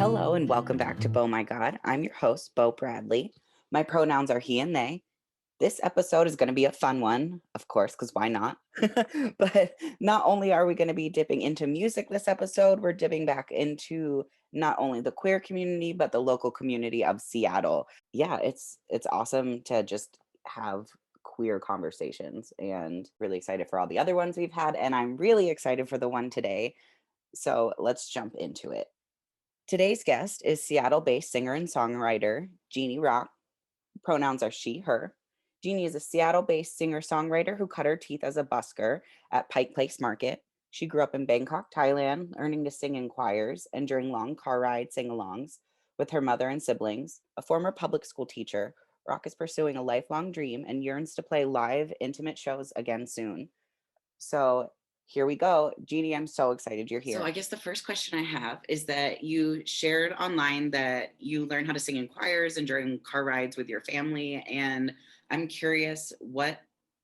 Hello and welcome back to Beau My God. I'm your host, Beau Bradley. My pronouns are he and they. This episode is going to be a fun one, of course, because why not? But not only are we going to be dipping into music this episode, we're dipping back into not only the queer community, but the local community of Seattle. Yeah, it's awesome to just have queer conversations and really excited for all the other ones we've had. And I'm really excited for the one today. So let's jump into it. Today's guest is Seattle based singer and songwriter Jeannie Rak. Pronouns are she, her. Jeannie is a Seattle based singer songwriter who cut her teeth as a busker at Pike Place Market. She grew up in Bangkok, Thailand, learning to sing in choirs and during long car ride sing alongs with her mother and siblings. A former public school teacher, Rock is pursuing a lifelong dream and yearns to play live, intimate shows again soon. So here we go. Jeannie, I'm so excited you're here. So I guess the first question I have is that you shared online that you learned how to sing in choirs and during car rides with your family. And I'm curious, what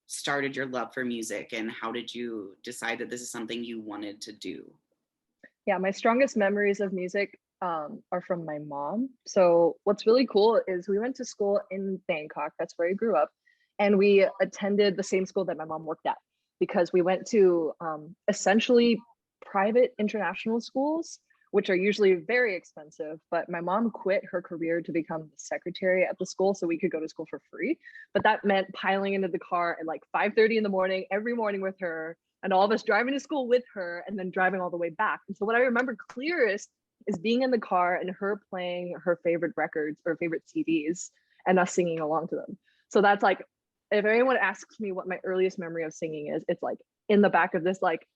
started your love for music and how did you decide that this is something you wanted to do? Yeah, my strongest memories of music are from my mom. So what's really cool is we went to school in Bangkok. That's where I grew up. And we attended the same school that my mom worked at because we went to essentially private international schools, which are usually very expensive. But my mom quit her career to become the secretary at the school so we could go to school for free. But that meant piling into the car at like 5:30 in the morning, every morning with her, and all of us driving to school with her and then driving all the way back. And so what I remember clearest is being in the car and her playing her favorite records or favorite CDs and us singing along to them. So that's like, if anyone asks me what my earliest memory of singing is, it's like in the back of this like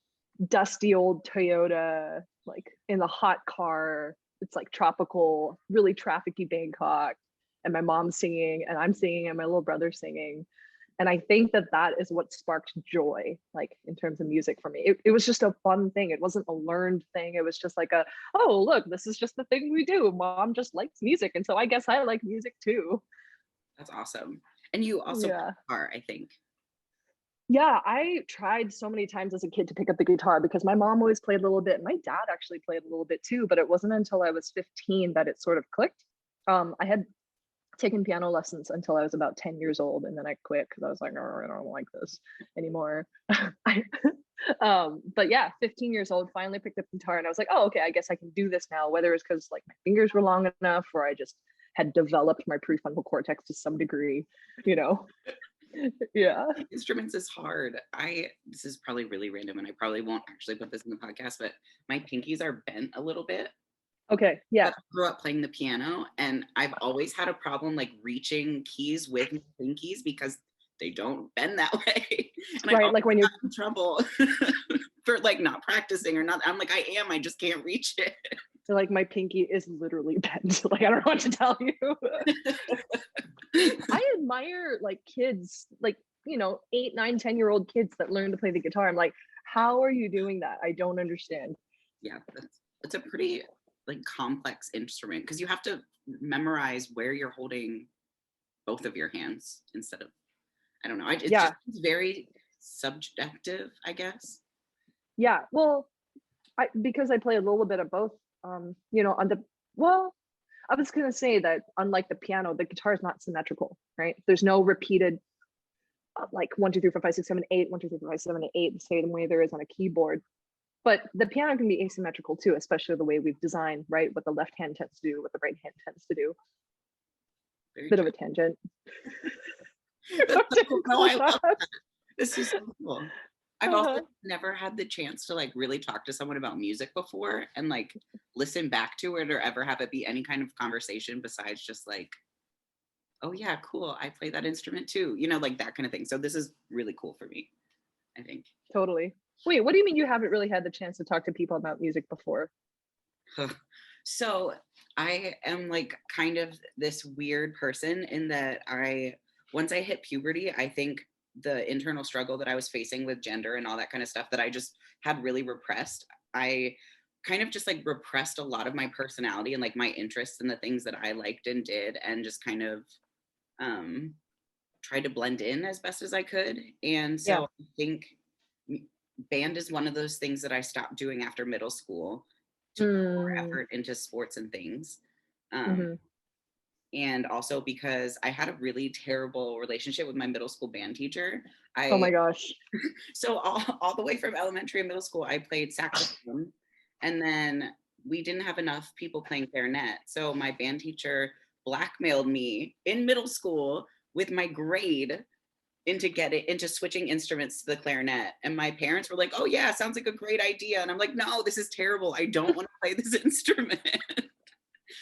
dusty old Toyota, like in the hot car. It's like tropical, really trafficky Bangkok. And my mom's singing and I'm singing and my little brother's singing. And I think that that is what sparked joy, like in terms of music for me. It was just a fun thing. It wasn't a learned thing. It was just like oh, look, this is just the thing we do. Mom just likes music. And so I guess I like music too. That's awesome. And you also play guitar, I think. Yeah, I tried so many times as a kid to pick up the guitar because my mom always played a little bit. My dad actually played a little bit too, but it wasn't until I was 15 that it sort of clicked. I had taken piano lessons until I was about 10 years old, and then I quit because I was like, oh, I don't like this anymore. But yeah, 15 years old, finally picked up guitar, and I was like, oh, okay, I guess I can do this now. Whether it's because like my fingers were long enough, or I just had developed my prefrontal cortex to some degree, you know. Yeah. Instruments is hard. This is probably really random and I probably won't actually put this in the podcast, but my pinkies are bent a little bit. Okay. Yeah. I grew up playing the piano and I've always had a problem like reaching keys with my pinkies because they don't bend that way. And right. Like when you're in trouble for like not practicing or not. I'm like, I just can't reach it. Like my pinky is literally bent. Like I don't know what to tell you. I admire like kids, like, you know, 8, 9, 10-year-old kids that learn to play the guitar. I'm like, how are you doing that? I don't understand. Yeah, it's a pretty like complex instrument because you have to memorize where you're holding both of your hands instead of, I don't know. It's very subjective, I guess. Yeah, well, because I play a little bit of both. You know, I was gonna say that unlike the piano, the guitar is not symmetrical, right? There's no repeated like 1, 2, 3, 4, 5, 6, 7, 8, 1, 2, 3, 4, 5, 7, 8, the same way there is on a keyboard. But the piano can be asymmetrical too, especially the way we've designed, right? What the left hand tends to do, what the right hand tends to do. Very Bit true. of a tangent. No, I love that. This is so cool. I've also never had the chance to like really talk to someone about music before and like listen back to it or ever have it be any kind of conversation besides just like, oh yeah, cool, I play that instrument too, you know, like that kind of thing. So this is really cool for me, I think. Totally. Wait, what do you mean you haven't really had the chance to talk to people about music before? So I am like kind of this weird person in that once I hit puberty, I think the internal struggle that I was facing with gender and all that kind of stuff that I just had really repressed. I kind of just like repressed a lot of my personality and like my interests and the things that I liked and did and just kind of tried to blend in as best as I could. And so I think band is one of those things that I stopped doing after middle school. to put more effort into sports and things. And also because I had a really terrible relationship with my middle school band teacher. Oh my gosh. So all the way from elementary and middle school, I played saxophone. And then we didn't have enough people playing clarinet. So my band teacher blackmailed me in middle school with my grade into switching instruments to the clarinet. And my parents were like, oh yeah, sounds like a great idea. And I'm like, no, this is terrible. I don't want to play this instrument.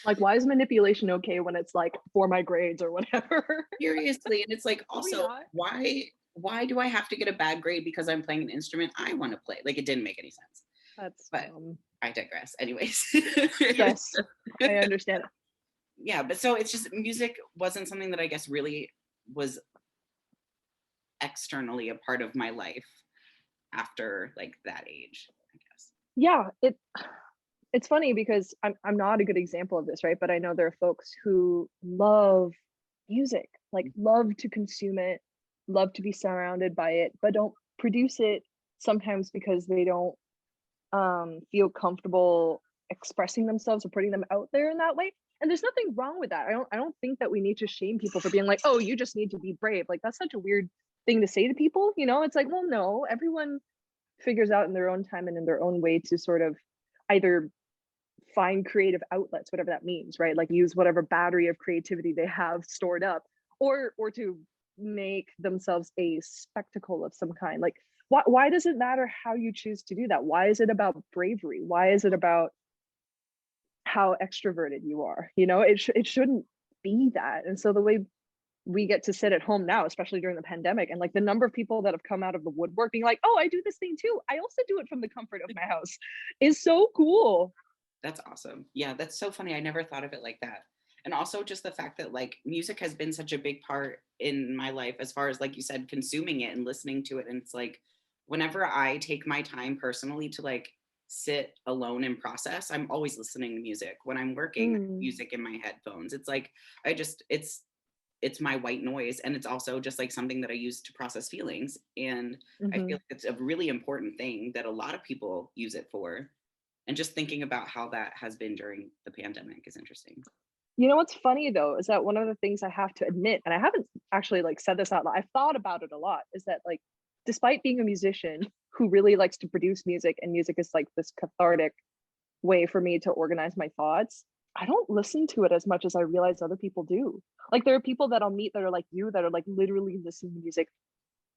Like, why is manipulation okay when it's like for my grades or whatever? Seriously. And it's like, also, why do I have to get a bad grade because I'm playing an instrument I want to play? Like, it didn't make any sense. But I digress. Anyways. Yes, I understand. Yeah, but so it's just, music wasn't something that I guess really was externally a part of my life after like that age, I guess. Yeah, it's funny because I'm not a good example of this, right? But I know there are folks who love music, like love to consume it, love to be surrounded by it, but don't produce it sometimes because they don't feel comfortable expressing themselves or putting them out there in that way. And there's nothing wrong with that. I don't think that we need to shame people for being like, oh, you just need to be brave. Like, that's such a weird thing to say to people, you know? It's like, well, no, everyone figures out in their own time and in their own way to sort of either find creative outlets, whatever that means, right? Like, use whatever battery of creativity they have stored up, or to make themselves a spectacle of some kind. Like, why does it matter how you choose to do that? Why is it about bravery? Why is it about how extroverted you are? You know, it shouldn't be that. And so the way we get to sit at home now, especially during the pandemic, and like the number of people that have come out of the woodwork being like, oh, I do this thing too, I also do it from the comfort of my house, is so cool. That's awesome. Yeah, that's so funny. I never thought of it like that. And also just the fact that like music has been such a big part in my life, as far as, like you said, consuming it and listening to it. And it's like, whenever I take my time personally to like sit alone and process, I'm always listening to music. When I'm working, music in my headphones. It's like, it's my white noise. And it's also just like something that I use to process feelings. And I feel like it's a really important thing that a lot of people use it for. And just thinking about how that has been during the pandemic is interesting. You know what's funny though, is that one of the things I have to admit, and I haven't actually like said this out loud, I've thought about it a lot, is that like, despite being a musician who really likes to produce music, and music is like this cathartic way for me to organize my thoughts, I don't listen to it as much as I realize other people do. Like, there are people that I'll meet that are like you, that are like literally listening to music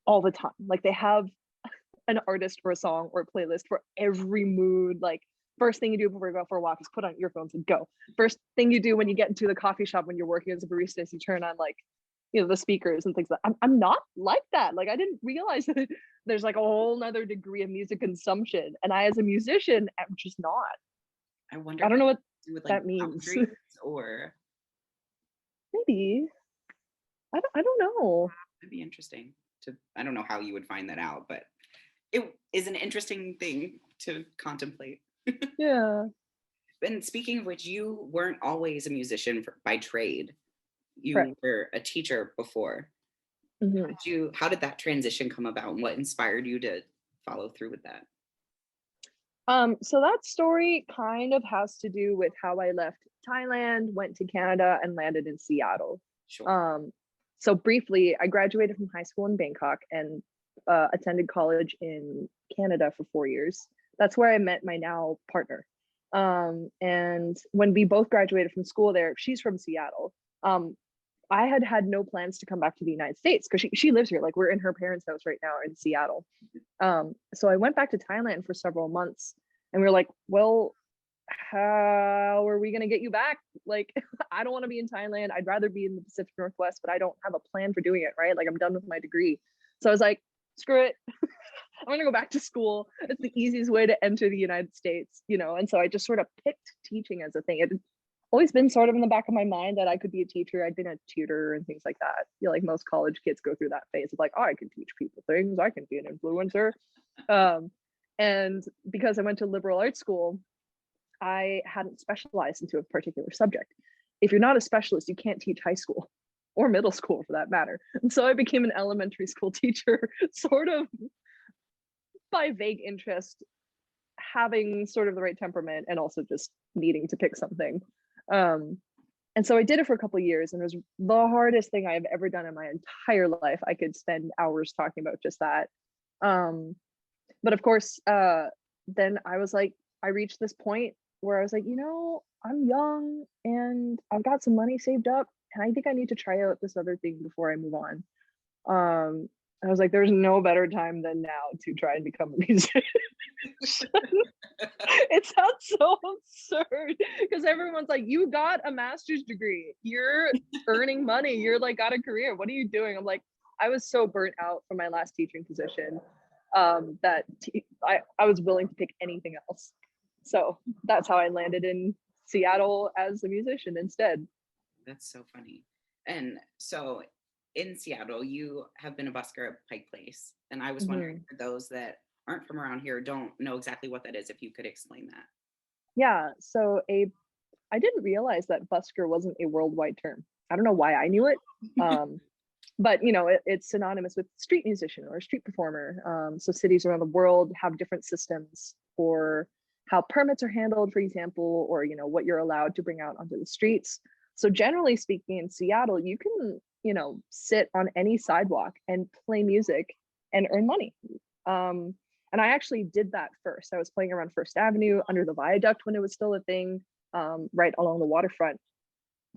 all the time. Like, they have an artist or a song or a playlist for every mood. Like, first thing you do before you go for a walk is put on earphones and go. First thing you do when you get into the coffee shop when you're working as a barista is you turn on like, you know, the speakers and things like that. I'm not like that. Like, I didn't realize that there's like a whole nother degree of music consumption. And I, as a musician, am just not. I wonder. I don't know what with, like, that means. Or maybe. I don't know. It'd be interesting to, I don't know how you would find that out, but it is an interesting thing to contemplate. Yeah. And speaking of which, you weren't always a musician by trade. You Correct. were a teacher before. How did that transition come about, and what inspired you to follow through with that? So that story kind of has to do with how I left Thailand, went to Canada, and landed in Seattle. Sure. So briefly, I graduated from high school in Bangkok and attended college in Canada for 4 years. That's where I met my now partner. And when we both graduated from school there, she's from Seattle. I had no plans to come back to the United States because she lives here. Like, we're in her parents' house right now in Seattle. So I went back to Thailand for several months, and we were like, well, how are we going to get you back? Like, I don't want to be in Thailand. I'd rather be in the Pacific Northwest, but I don't have a plan for doing it, right? Like, I'm done with my degree. So I was like, screw it. I'm going to go back to school. It's the easiest way to enter the United States, you know? And so I just sort of picked teaching as a thing. It had always been sort of in the back of my mind that I could be a teacher. I'd been a tutor and things like that. I feel like most college kids go through that phase of like, oh, I can teach people things. I can be an influencer. And because I went to liberal arts school, I hadn't specialized into a particular subject. If you're not a specialist, you can't teach high school or middle school for that matter. And so I became an elementary school teacher, sort of by vague interest, having sort of the right temperament and also just needing to pick something. And so I did it for a couple of years, and it was the hardest thing I've ever done in my entire life. I could spend hours talking about just that. But of course, then I was like, I reached this point where I was like, I'm young and I've got some money saved up, and I think I need to try out this other thing before I move on. I was like, there's no better time than now to try and become a musician. It sounds so absurd because everyone's like, you got a master's degree, you're earning money, you're like got a career, what are you doing? I'm like, I was so burnt out from my last teaching position that I was willing to pick anything else. So that's how I landed in Seattle as a musician instead. That's so funny. And so in Seattle, you have been a busker at Pike Place. And I was wondering, for those that aren't from around here, don't know exactly what that is, if you could explain that. Yeah, so I didn't realize that busker wasn't a worldwide term. I don't know why I knew it. But it's synonymous with street musician or street performer. So cities around the world have different systems for how permits are handled, for example, or what you're allowed to bring out onto the streets. So generally speaking, in Seattle, you can sit on any sidewalk and play music and earn money. And I actually did that first. I was playing around First Avenue under the viaduct when it was still a thing, right along the waterfront.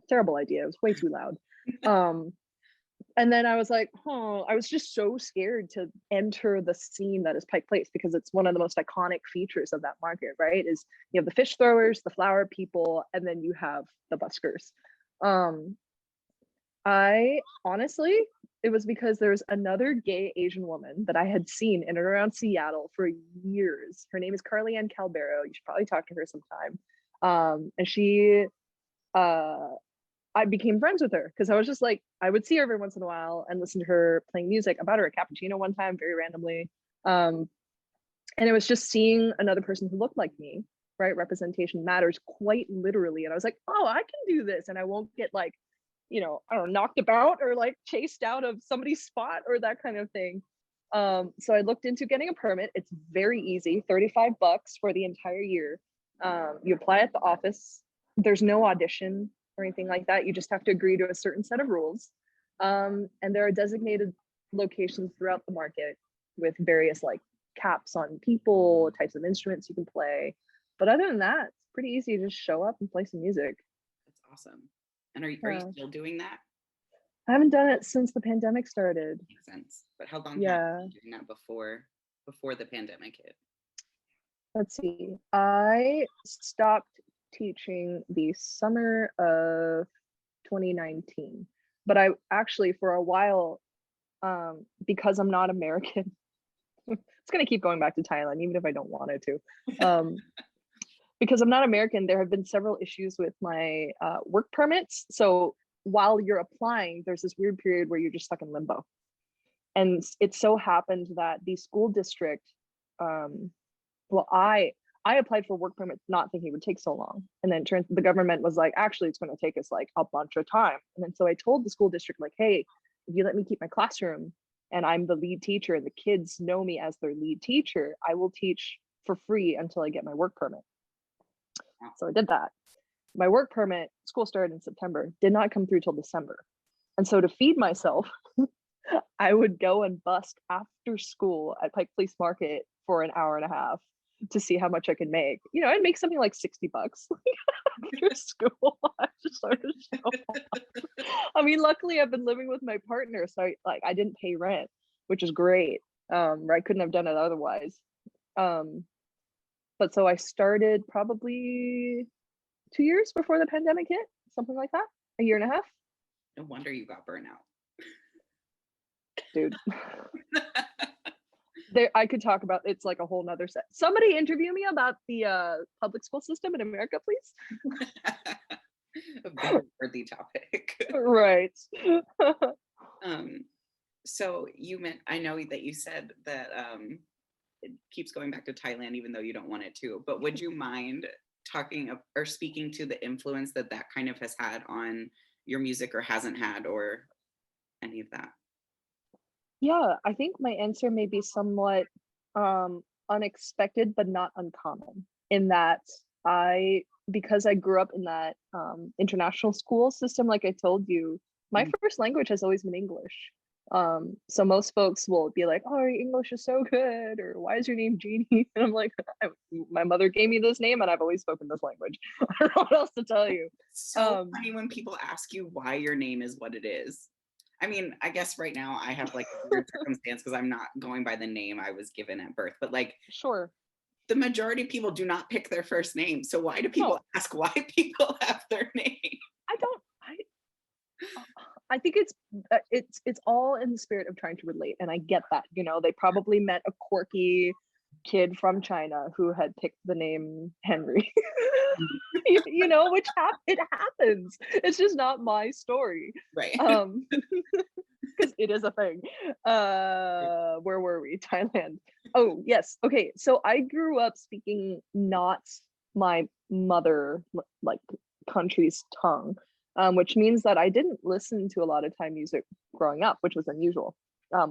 Terrible idea. It was way too loud. And then I was like, I was just so scared to enter the scene that is Pike Place, because it's one of the most iconic features of that market, right? Is you have the fish throwers, the flower people, and then you have the buskers. I honestly, it was because there was another gay Asian woman that I had seen in and around Seattle for years. Her name is Carly Ann Calbero. You should probably talk to her sometime. And she, I became friends with her because I was just like, I would see her every once in a while and listen to her playing music. I bought her a cappuccino one time, very randomly. And it was just seeing another person who looked like me, right? Representation matters quite literally. And I was like, oh, I can do this. And I won't get like, I don't know, knocked about or like chased out of somebody's spot or that kind of thing. So I looked into getting a permit. It's very easy, $35 for the entire year. You apply at the office. There's no audition or anything like that. You just have to agree to a certain set of rules. And there are designated locations throughout the market with various like caps on people, types of instruments you can play. But other than that, it's pretty easy to just show up and play some music. That's awesome. And are you still doing that? I haven't done it since the pandemic started. Makes sense. But how long have you been doing that before the pandemic hit? Let's see. I stopped teaching the summer of 2019. But I actually, for a while, because I'm not American, it's going to keep going back to Thailand, even if I don't want it to. Because I'm not American, there have been several issues with my work permits. So while you're applying, there's this weird period where you're just stuck in limbo. And it so happened that the school district, I applied for work permits not thinking it would take so long. And then the government was like, actually, it's going to take us like a bunch of time. And then so I told the school district, like, hey, if you let me keep my classroom and I'm the lead teacher and the kids know me as their lead teacher, I will teach for free until I get my work permit. So I did that. My work permit, school started in September, did not come through till December. And so to feed myself, I would go and busk after school at Pike Place Market for an hour and a half to see how much I could make. I'd make something like $60 after school. I just started to show. I mean, luckily I've been living with my partner, so I didn't pay rent, which is great. I couldn't have done it otherwise. But so I started probably 2 years before the pandemic hit, something like that, a year and a half. No wonder you got burnout. Dude. I could talk about, it's like a whole nother set. Somebody interview me about the public school system in America, please. A very worthy topic. Right. So I know that you said that it keeps going back to Thailand, even though you don't want it to, but would you mind talking or speaking to the influence that kind of has had on your music or hasn't had, or any of that? Yeah, I think my answer may be somewhat unexpected but not uncommon in that because I grew up in that international school system, like I told you, my first language has always been English. So most folks will be like, "Oh, your English is so good," or "Why is your name Jeannie?" And I'm like, "My mother gave me this name, and I've always spoken this language." I don't know what else to tell you. So funny when people ask you why your name is what it is. I mean, I guess right now I have like a weird circumstance because I'm not going by the name I was given at birth, but like Sure. the majority of people do not pick their first name. So why do people No. ask why people have their name? I think it's all in the spirit of trying to relate, and I get that. You know, they probably met a quirky kid from China who had picked the name Henry. You know, which it happens. It's just not my story. Right. Because it is a thing. Where were we? Thailand. Oh yes. Okay. So I grew up speaking not my mother like country's tongue, which means that I didn't listen to a lot of Thai music growing up, which was unusual.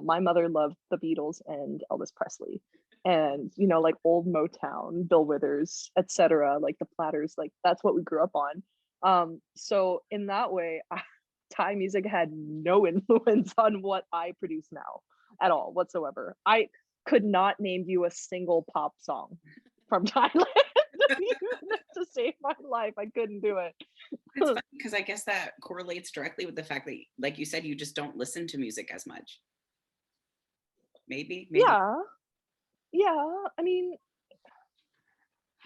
My mother loved the Beatles and Elvis Presley, and you know, like old Motown, Bill Withers, etc. Like the Platters, like that's what we grew up on. So in that way, Thai music had no influence on what I produce now at all whatsoever. I could not name you a single pop song from Thailand. To save my life, I couldn't do it. It's funny because I guess that correlates directly with the fact that, like you said, you just don't listen to music as much. Maybe. Yeah. I mean,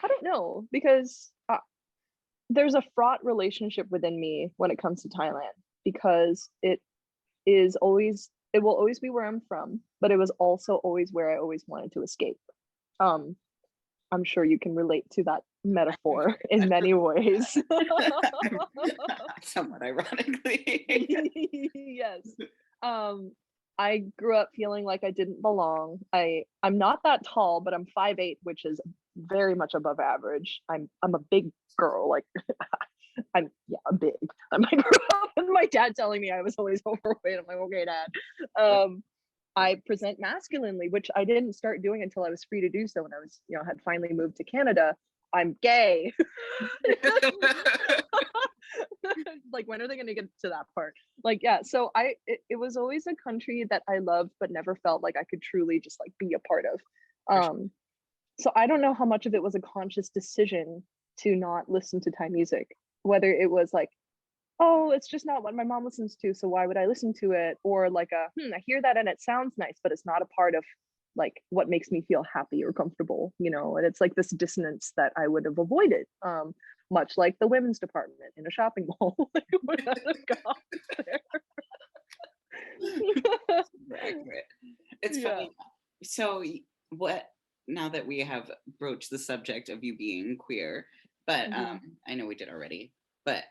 I don't know, because there's a fraught relationship within me when it comes to Thailand, because it will always be where I'm from, but it was also always where I always wanted to escape. I'm sure you can relate to that metaphor in many ways. Somewhat ironically. Yes. I grew up feeling like I didn't belong. I'm not that tall, but I'm 5'8", which is very much above average. I'm a big girl. Like I'm big. I grew up with my dad telling me I was always overweight. I'm like, okay, Dad. I present masculinely, which I didn't start doing until I was free to do so when I was, had finally moved to Canada. I'm gay. Like, when are they going to get to that part? Like, yeah. So it was always a country that I loved, but never felt like I could truly just like be a part of. So I don't know how much of it was a conscious decision to not listen to Thai music, whether it was like, oh, it's just not what my mom listens to, so why would I listen to it? Or like I hear that and it sounds nice, but it's not a part of like what makes me feel happy or comfortable, and it's like this dissonance that I would have avoided, much like the women's department in a shopping mall. Like, would have gone there. Accurate. It's funny. So what, now that we have broached the subject of you being queer, but I know we did already, but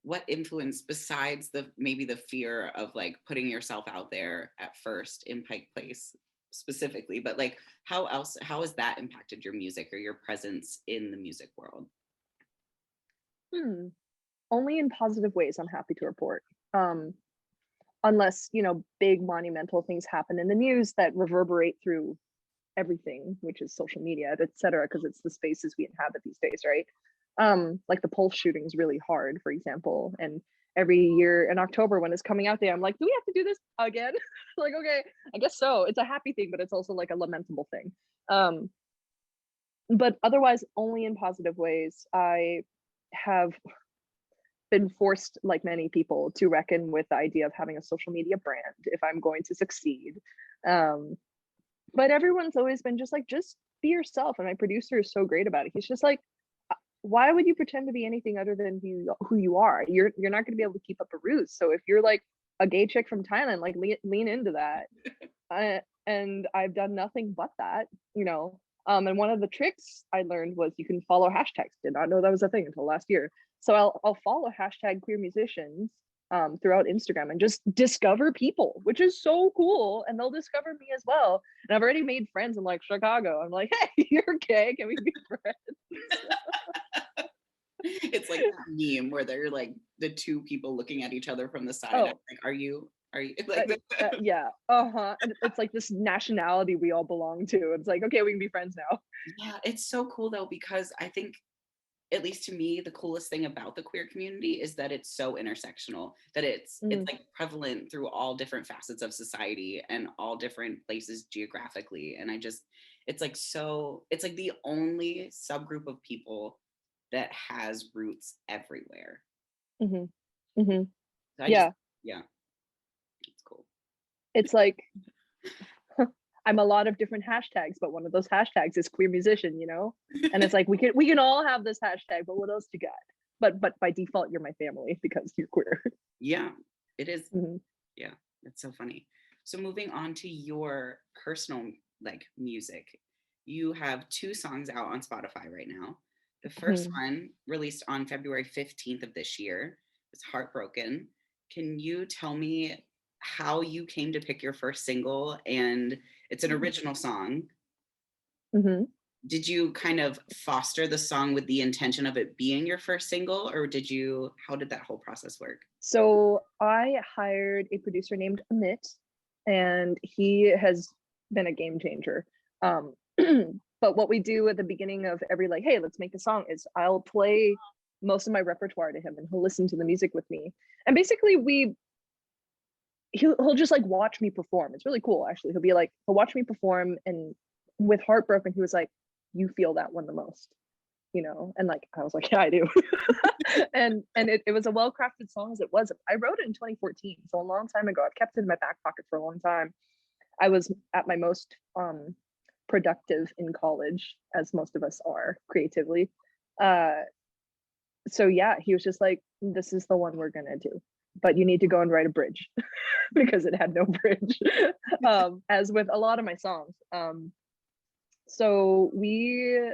what influence, besides maybe the fear of like putting yourself out there at first in Pike Place specifically, but like how has that impacted your music or your presence in the music world? Only in positive ways, I'm happy to report. Unless, big monumental things happen in the news that reverberate through everything, which is social media, etc., because it's the spaces we inhabit these days, right? Like the Pulse shooting is really hard, for example, and every year in October when it's coming out day, I'm like, do we have to do this again? Like, okay, I guess so. It's a happy thing, but it's also like a lamentable thing. But otherwise, only in positive ways. I have been forced, like many people, to reckon with the idea of having a social media brand if I'm going to succeed. But everyone's always been just be yourself. And my producer is so great about it. He's just like, why would you pretend to be anything other than who you are? You're not going to be able to keep up a ruse. So if you're like a gay chick from Thailand, like lean into that. And I've done nothing but that, and one of the tricks I learned was you can follow hashtags. Did not know that was a thing until last year. So I'll follow hashtag queer musicians throughout Instagram and just discover people, which is so cool. And they'll discover me as well. And I've already made friends in like Chicago. I'm like, hey, you're gay. Can we be friends? It's like that meme where they're like the two people looking at each other from the side. I'm like, are you Are you like Yeah, and it's like this nationality we all belong to. It's like, okay, we can be friends now. yeah, it's so cool though, because I think, at least to me, the coolest thing about the queer community is that it's so intersectional, that it's Mhm, like prevalent through all different facets of society and all different places geographically. And I just, it's like so, it's like the only subgroup of people that has roots everywhere. mhm, mhm. So I just, Yeah, yeah, it's cool. it's like I'm a lot of different hashtags, but one of those hashtags is queer musician, you know? And it's like we can all have this hashtag, but what else you got? But by default, you're my family because you're queer. Yeah, it is. Mhm, Yeah, that's so funny. So moving on to your personal like music, you have two songs out on Spotify right now. The first mhm, one released on February 15th of this year is Heartbroken. Can you tell me how you came to pick your first single? And it's an original song. mhm. Did you kind of foster the song with the intention of it being your first single, or how did that whole process work? So I hired a producer named Amit, and he has been a game changer. Um, but what we do at the beginning of every like, hey, let's make a song is I'll play most of my repertoire to him, and he'll listen to the music with me. And basically, he'll just like watch me perform. It's really cool, actually. He'll watch me perform, and with Heartbroken, he was like, "You feel that one the most." And like I was like, yeah, I do. and it was a well-crafted song as it was. I wrote it in 2014, so a long time ago. I've kept it in my back pocket for a long time. I was at my most productive in college, as most of us are creatively. uh so yeah, he was just like, this is the one we're gonna do, but you need to go and write a bridge because it had no bridge. As with a lot of my songs. So we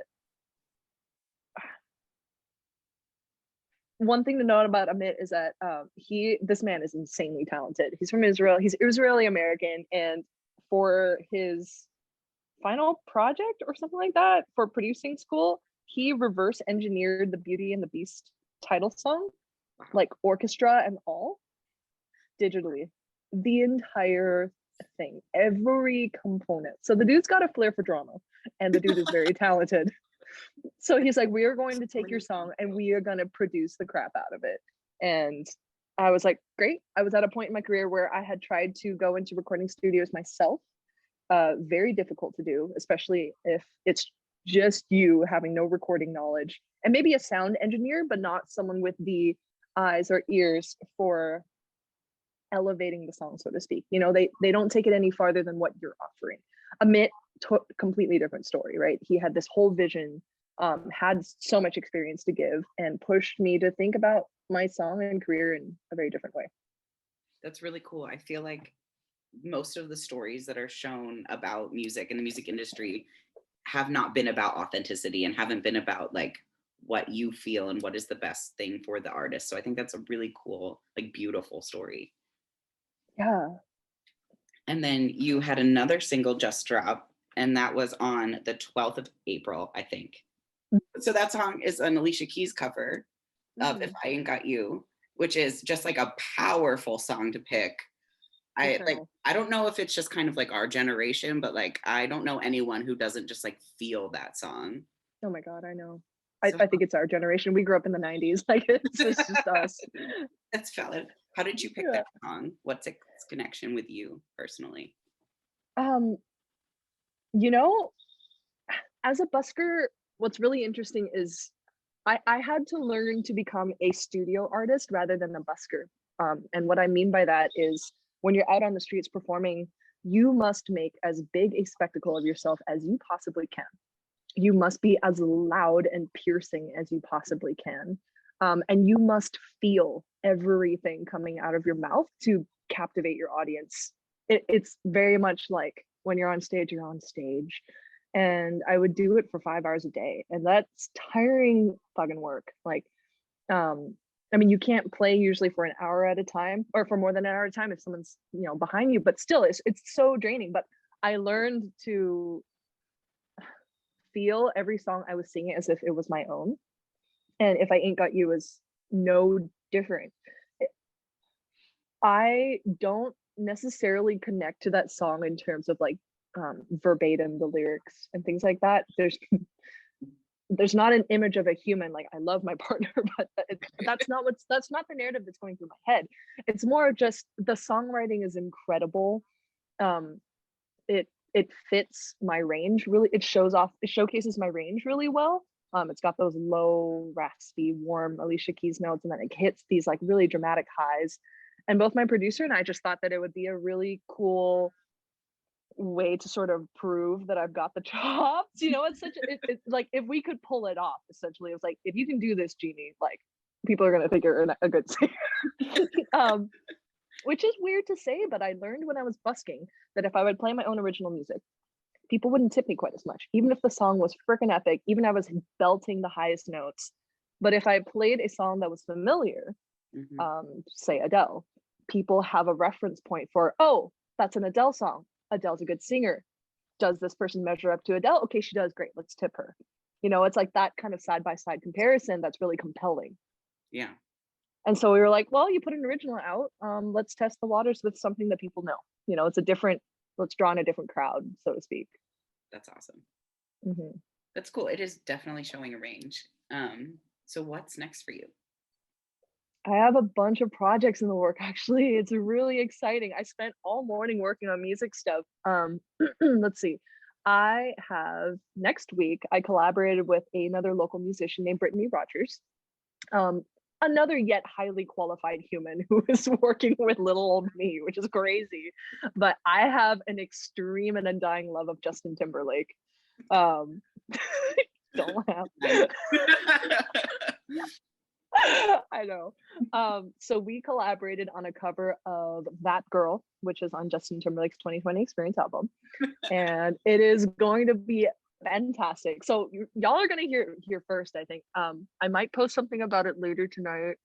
One thing to note about Amit is that this man is insanely talented. He's from Israel. He's Israeli American, and for his final project or something like that for producing school, he reverse engineered the Beauty and the Beast title song, Wow. like orchestra and all, digitally. The entire thing, every component. So the dude's got a flair for drama, and the dude is very talented. So he's like, we are going to take your song and we are going to produce the crap out of it. And I was like, great. I was at a point in my career where I had tried to go into recording studios myself. Very difficult to do, especially if it's just you having no recording knowledge, and maybe a sound engineer, but not someone with the eyes or ears for elevating the song, so to speak. They don't take it any farther than what you're offering. Amit took completely different story, right? He had this whole vision, had so much experience to give, and pushed me to think about my song and career in a very different way. That's really cool. I feel like most of the stories that are shown about music and the music industry have not been about authenticity and haven't been about like what you feel and what is the best thing for the artist. So I think that's a really cool, like beautiful story. Yeah. And then you had another single just drop, and that was on the 12th of April, I think. So that song is an Alicia Keys cover of If Mhm. I Ain't Got You, which is just like a powerful song to pick. Eternal. I don't know if it's just kind of like our generation, but like I don't know anyone who doesn't just like feel that song. Oh my God, I know. I, So I think it's our generation. We grew up in the 90s. Like it's just us. that's valid. How did you pick Yeah. that song? What's its connection with you personally? Um, you know, as a busker, what's really interesting is I had to learn to become a studio artist rather than a busker. And what I mean by that is when you're out on the streets performing, you must make as big a spectacle of yourself as you possibly can. You must be as loud and piercing as you possibly can. And you must feel everything coming out of your mouth to captivate your audience. It's very much like when you're on stage, you're on stage. And I would do it for 5 hours a day. And that's tiring fucking work. Like, I mean, you can't play usually for an hour at a time or for more than an hour at a time if someone's, behind you, but still it's so draining. But I learned to feel every song I was singing as if it was my own. And If I Ain't Got You is no different. I don't necessarily connect to that song in terms of like verbatim the lyrics and things like that. There's not an image of a human like I love my partner, but that's not the narrative that's going through my head. It's more of just the songwriting is incredible. It fits my range really. It showcases my range really well. It's got those low, raspy, warm Alicia Keys notes, and then it hits these like really dramatic highs. And both my producer and I just thought that it would be a really cool way to sort of prove that I've got the chops. It's such it's like if we could pull it off, essentially. It was like, if you can do this, Jeannie, like people are gonna think you're a good singer. Which is weird to say, but I learned when I was busking that if I would play my own original music, people wouldn't tip me quite as much, even if the song was freaking epic, even if I was belting the highest notes. But if I played a song that was familiar, say Adele, people have a reference point for, oh, that's an Adele song. Adele's a good singer. Does this person measure up to Adele? Okay, she does. Great. Let's tip her. It's like that kind of side-by-side comparison that's really compelling. Yeah. And so we were like, well, you put an original out. Let's test the waters with something that people know. Let's draw in a different crowd, so to speak. That's awesome. Mm-hmm. That's cool. It is definitely showing a range. So what's next for you? I have a bunch of projects in the work, actually. It's really exciting. I spent all morning working on music stuff. Let's see. Next week, I collaborated with another local musician named Brittany Rogers. Another yet highly qualified human who is working with little old me, which is crazy. But I have an extreme and undying love of Justin Timberlake. Don't laugh. I know. So we collaborated on a cover of That Girl, which is on Justin Timberlake's 2020 Experience album. And it is going to be fantastic. So y'all are going to hear first, I think. I might post something about it later tonight,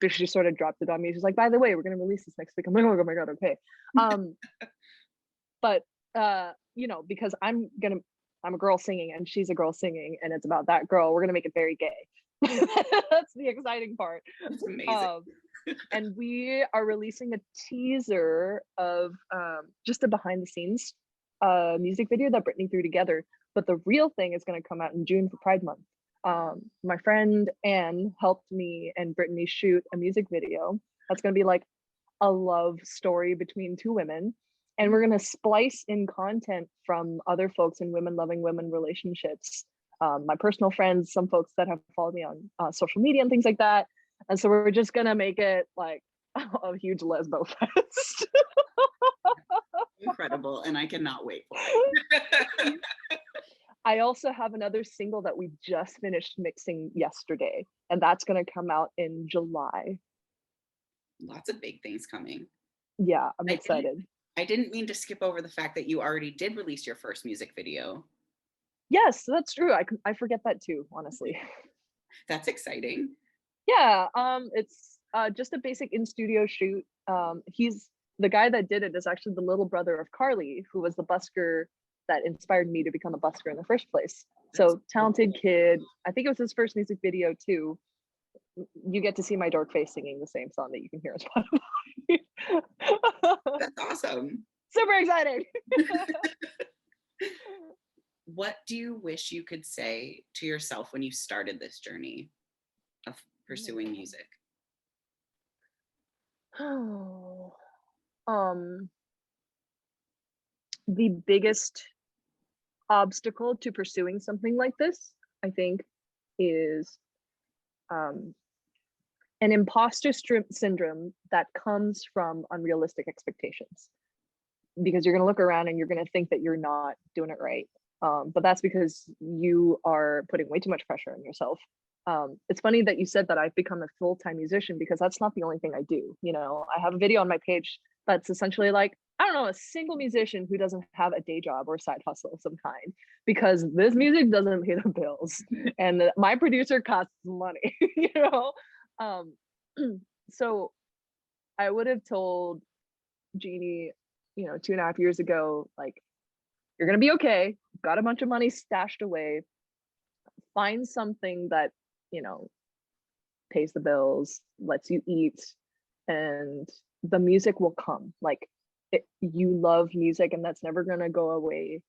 because she sort of dropped it on me. She's like, by the way, we're going to release this next week. I'm like, oh my God, okay. But because I'm a girl singing and she's a girl singing, and it's about that girl, we're going to make it very gay. That's the exciting part. That's amazing. And we are releasing a teaser of just a behind the scenes music video that Brittany threw together. But the real thing is going to come out in June for Pride Month. My friend Anne helped me and Brittany shoot a music video that's going to be like a love story between two women. And we're going to splice in content from other folks in women loving women relationships. My personal friends, some folks that have followed me on social media and things like that. And so we're just going to make it like a huge lesbo fest. Incredible. And I cannot wait for it. I also have another single that we just finished mixing yesterday, and that's going to come out in July. Lots of big things coming. Yeah, I'm excited. I didn't mean to skip over the fact that you already did release your first music video. Yes, that's true. I forget that too, honestly. That's exciting. Yeah, it's just a basic in-studio shoot. He's the guy that did it is actually the little brother of Carly, who was the busker that inspired me to become a busker in the first place. So talented kid. I think it was his first music video too. You get to see my dork face singing the same song that you can hear on Spotify. That's awesome. Super exciting. What do you wish you could say to yourself when you started this journey of pursuing music? The biggest obstacle to pursuing something like this, I think, is an imposter syndrome that comes from unrealistic expectations. Because you're going to look around and you're going to think that you're not doing it right. But that's because you are putting way too much pressure on yourself. It's funny that you said that I've become a full-time musician, because that's not the only thing I do. I have a video on my page that's essentially like, I don't know, a single musician who doesn't have a day job or side hustle of some kind, because this music doesn't pay the bills and my producer costs money, So I would have told Jeannie, 2.5 years ago, like, you're going to be okay. Got a bunch of money stashed away. Find something that, pays the bills, lets you eat, and the music will come. Like, you love music and that's never going to go away,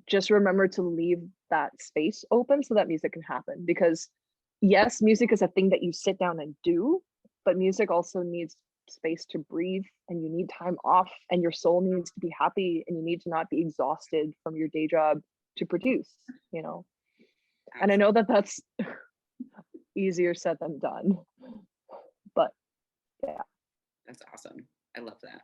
just remember to leave that space open so that music can happen. Because yes, music is a thing that you sit down and do, but music also needs space to breathe, and you need time off, and your soul needs to be happy, and you need to not be exhausted from your day job to produce, you know. And I know that that's easier said than done, but yeah. That's awesome. I love that.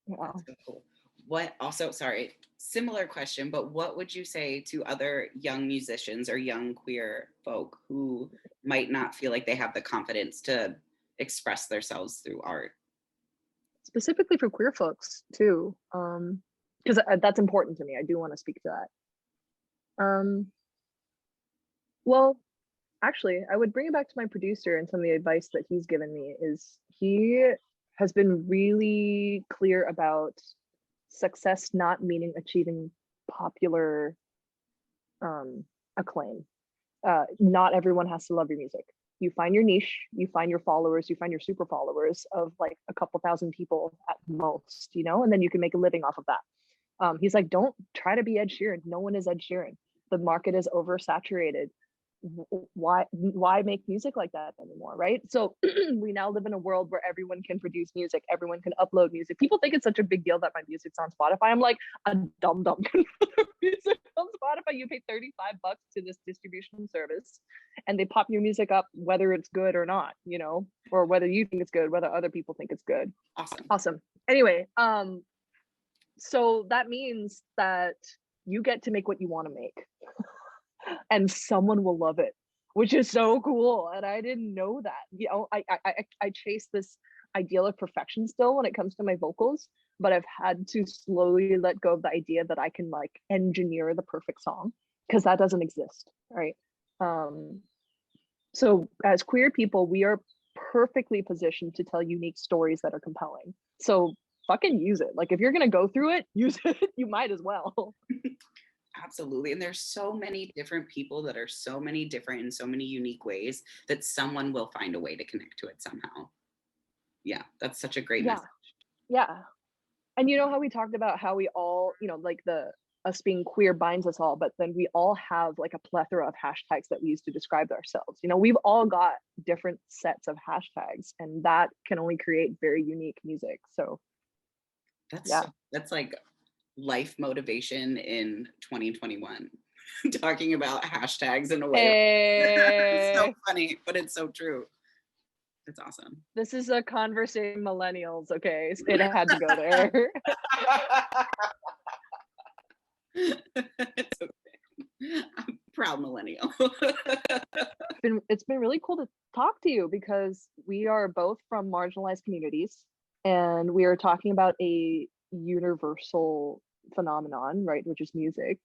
Yeah. That's so cool. What also, sorry, similar question, but what would you say to other young musicians or young queer folk who might not feel like they have the confidence to express themselves through art? Specifically for queer folks too, because that's important to me. I do want to speak to that. Well, actually, I would bring it back to my producer, and some of the advice that he's given me is he has been really clear about success not meaning achieving popular acclaim. Not everyone has to love your music. You find your niche, you find your followers, you find your super followers of like a couple thousand people at most, you know, and then you can make a living off of that. He's like, don't try to be Ed Sheeran. No one is Ed Sheeran. The market is oversaturated. Why make music like that anymore, right? So we now live in a world where everyone can produce music, everyone can upload music. People think it's such a big deal that my music's on Spotify. I'm like, a dumb can put music on Spotify. You pay $35 to this distribution service and they pop your music up whether it's good or not, you know, or whether you think it's good, whether other people think it's good. Awesome. Anyway, so that means that you get to make what you want to make. And someone will love it, which is so cool. And I didn't know that. You know, I chase this ideal of perfection still when it comes to my vocals, but I've had to slowly let go of the idea that I can like engineer the perfect song, because that doesn't exist, right? So as queer people, we are perfectly positioned to tell unique stories that are compelling. So fucking use it. Like if you're gonna go through it, use it. You might as well. Absolutely. And there's so many different people that are so many different in so many unique ways that someone will find a way to connect to it somehow. Yeah, that's such a great message. Yeah. And you know how we talked about how we all, you know, like us being queer binds us all, but then we all have like a plethora of hashtags that we use to describe ourselves. You know, we've all got different sets of hashtags, and that can only create very unique music. So that's like life motivation in 2021. Talking about hashtags in a way. It's so funny, but it's so true. It's awesome. This is a conversation millennials, okay? It had to go there. It's okay. I'm a proud millennial. It's been really cool to talk to you, because we are both from marginalized communities and we are talking about a universal phenomenon, right, which is music.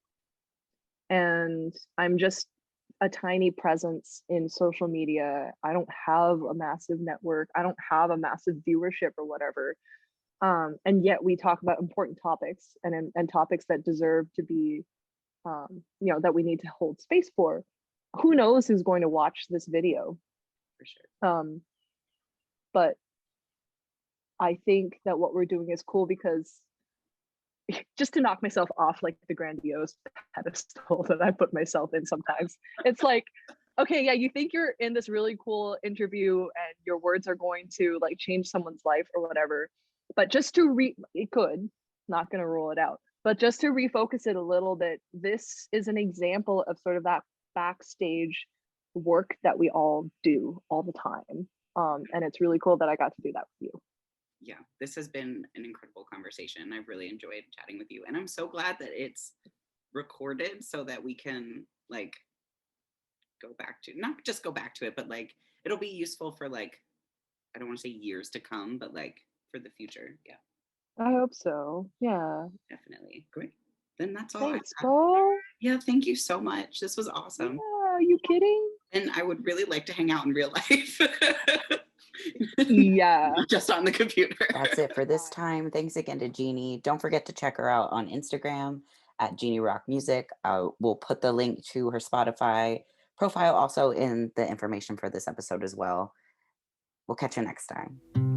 And I'm just a tiny presence in social media. I don't have a massive network. I don't have a massive viewership or whatever. And yet we talk about important topics and topics that deserve to be, you know, that we need to hold space for. Who knows who's going to watch this video? For sure. But I think that what we're doing is cool, because just to knock myself off like the grandiose pedestal that I put myself in sometimes, it's like, okay, yeah, you think you're in this really cool interview and your words are going to like change someone's life or whatever, but just to it could, not going to rule it out, but just to refocus it a little bit, this is an example of sort of that backstage work that we all do all the time. And it's really cool that I got to do that with you. Yeah, this has been an incredible conversation. I've really enjoyed chatting with you, and I'm so glad that it's recorded so that we can like not just go back to it, but like it'll be useful for like, I don't want to say years to come, but like for the future. Yeah, I hope so. Yeah, definitely. Great. Then that's all. Thanks, Beau. Yeah, thank you so much. This was awesome. Yeah, are you kidding? And I would really like to hang out in real life. Yeah. Not just on the computer. That's it for this time. Thanks again to Jeannie. Don't forget to check her out on Instagram at Jeannie Rak Music. We'll put the link to her Spotify profile also in the information for this episode as well. We'll catch you next time.